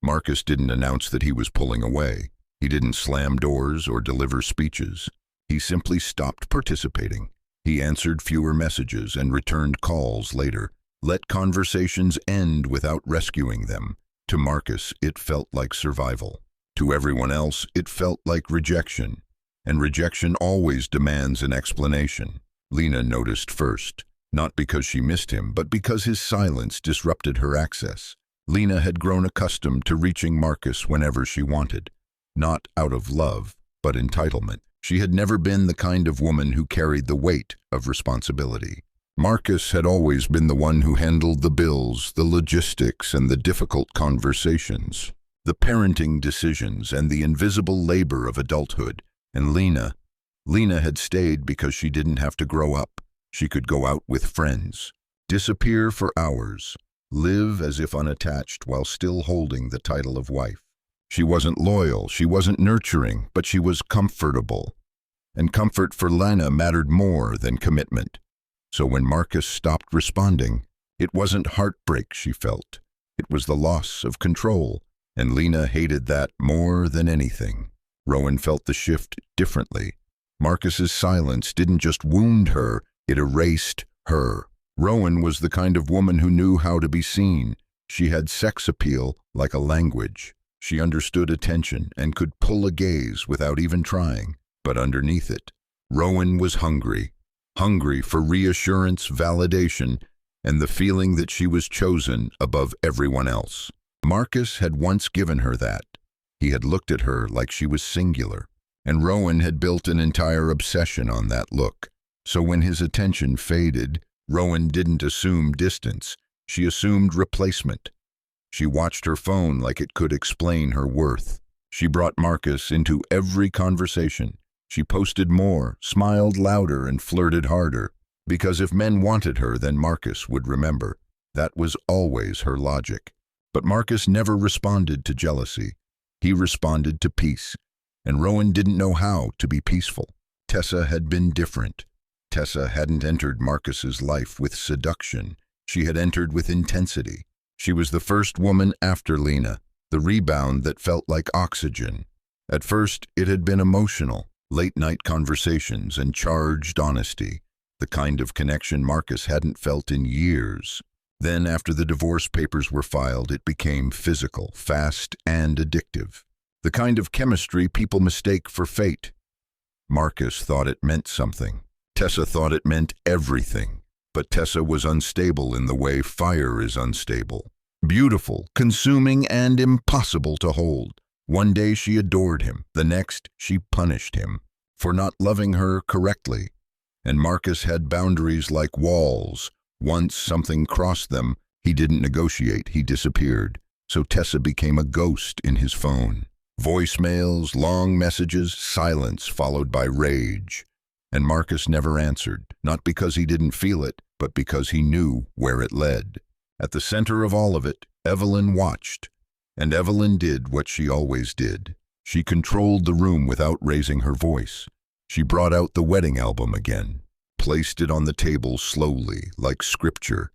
Marcus didn't announce that he was pulling away. He didn't slam doors or deliver speeches. He simply stopped participating. He answered fewer messages and returned calls later. Let conversations end without rescuing them. To Marcus, it felt like survival. To everyone else, it felt like rejection. And rejection always demands an explanation. Lena noticed first, not because she missed him, but because his silence disrupted her access. Lena had grown accustomed to reaching Marcus whenever she wanted. Not out of love, but entitlement. She had never been the kind of woman who carried the weight of responsibility. Marcus had always been the one who handled the bills, the logistics, and the difficult conversations, the parenting decisions, and the invisible labor of adulthood. And Lena had stayed because she didn't have to grow up. She could go out with friends, disappear for hours, live as if unattached while still holding the title of wife. She wasn't loyal, she wasn't nurturing, but she was comfortable. And comfort for Lena mattered more than commitment. So when Marcus stopped responding, it wasn't heartbreak she felt. It was the loss of control, and Lena hated that more than anything. Rowan felt the shift differently. Marcus's silence didn't just wound her, it erased her. Rowan was the kind of woman who knew how to be seen. She had sex appeal like a language. She understood attention and could pull a gaze without even trying. But underneath it, Rowan was hungry. Hungry for reassurance, validation, and the feeling that she was chosen above everyone else. Marcus had once given her that. He had looked at her like she was singular, and Rowan had built an entire obsession on that look. So when his attention faded, Rowan didn't assume distance. She assumed replacement. She watched her phone like it could explain her worth. She brought Marcus into every conversation. She posted more, smiled louder, and flirted harder. Because if men wanted her, then Marcus would remember. That was always her logic. But Marcus never responded to jealousy. He responded to peace. And Rowan didn't know how to be peaceful. Tessa had been different. Tessa hadn't entered Marcus's life with seduction. She had entered with intensity. She was the first woman after Lena, the rebound that felt like oxygen. At first, it had been emotional, late-night conversations and charged honesty, the kind of connection Marcus hadn't felt in years. Then, after the divorce papers were filed, it became physical, fast, and addictive. The kind of chemistry people mistake for fate. Marcus thought it meant something. Tessa thought it meant everything. But Tessa was unstable in the way fire is unstable. Beautiful, consuming, and impossible to hold. One day she adored him. The next, she punished him for not loving her correctly. And Marcus had boundaries like walls. Once something crossed them, he didn't negotiate, he disappeared. So Tessa became a ghost in his phone. Voicemails, long messages, silence followed by rage. And Marcus never answered, not because he didn't feel it, but because he knew where it led. At the center of all of it, Evelyn watched. And Evelyn did what she always did. She controlled the room without raising her voice. She brought out the wedding album again, placed it on the table slowly, like scripture.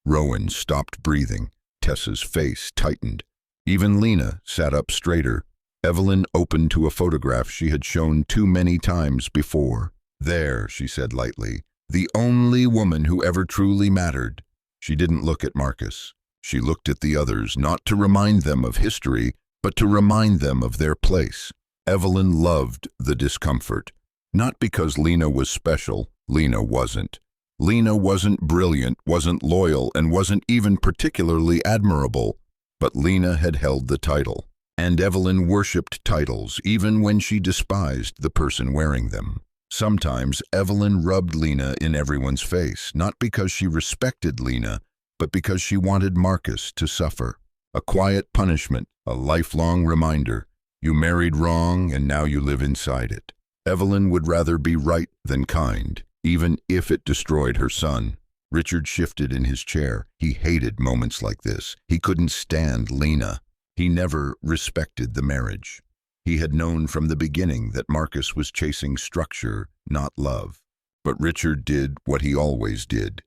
Rowan stopped breathing. Tessa's face tightened. Even Lena sat up straighter. Evelyn opened to a photograph she had shown too many times before. "There," she said lightly, "the only woman who ever truly mattered." She didn't look at Marcus. She looked at the others, not to remind them of history, but to remind them of their place. Evelyn loved the discomfort. Not because Lena was special. Lena wasn't. Lena wasn't brilliant, wasn't loyal, and wasn't even particularly admirable. But Lena had held the title. And Evelyn worshipped titles, even when she despised the person wearing them. Sometimes Evelyn rubbed Lena in everyone's face, not because she respected Lena, but because she wanted Marcus to suffer. A quiet punishment, a lifelong reminder. You married wrong, and now you live inside it. Evelyn would rather be right than kind, even if it destroyed her son. Richard shifted in his chair. He hated moments like this. He couldn't stand Lena. He never respected the marriage. He had known from the beginning that Marcus was chasing structure, not love. But Richard did what he always did.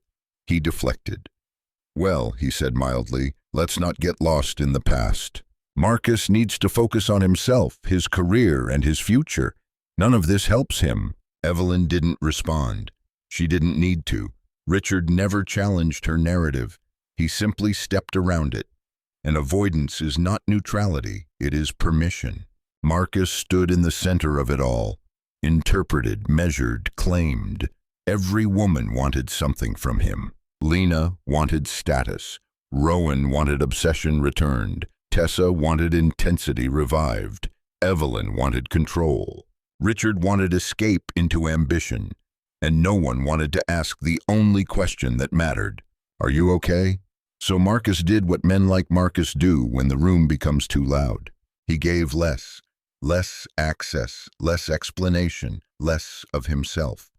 He deflected. "Well," he said mildly, "let's not get lost in the past." Marcus needs to focus on himself, his career, and his future. None of this helps him. Evelyn didn't respond. She didn't need to. Richard never challenged her narrative. He simply stepped around it. And avoidance is not neutrality, it is permission. Marcus stood in the center of it all. Interpreted, measured, claimed. Every woman wanted something from him. Lena wanted status. Rowan wanted obsession returned. Tessa wanted intensity revived. Evelyn wanted control. Richard wanted escape into ambition. And no one wanted to ask the only question that mattered. Are you okay? So Marcus did what men like Marcus do when the room becomes too loud. He gave less. Less access, less explanation, less of himself.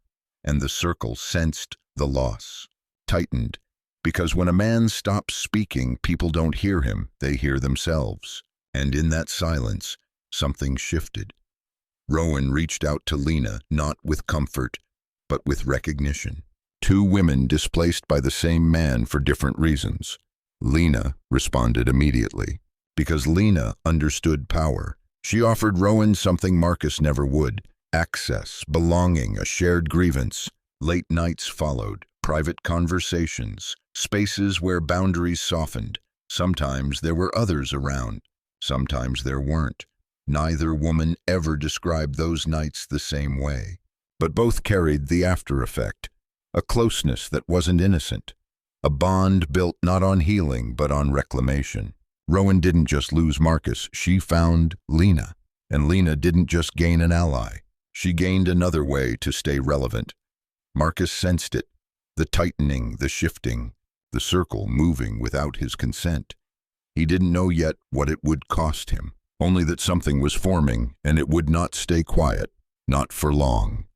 And the circle sensed the loss. Tightened. Because when a man stops speaking, people don't hear him, they hear themselves. And in that silence, something shifted. Rowan reached out to Lena, not with comfort, but with recognition. Two women displaced by the same man for different reasons. Lena responded immediately. Because Lena understood power. She offered Rowan something Marcus never would. Access, belonging, a shared grievance. Late nights followed, private conversations, spaces where boundaries softened. Sometimes there were others around. Sometimes there weren't. Neither woman ever described those nights the same way. But both carried the after effect. A closeness that wasn't innocent. A bond built not on healing, but on reclamation. Rowan didn't just lose Marcus, she found Lena. And Lena didn't just gain an ally. She gained another way to stay relevant. Marcus sensed it. The tightening, the shifting, the circle moving without his consent. He didn't know yet what it would cost him. Only that something was forming, and it would not stay quiet. Not for long.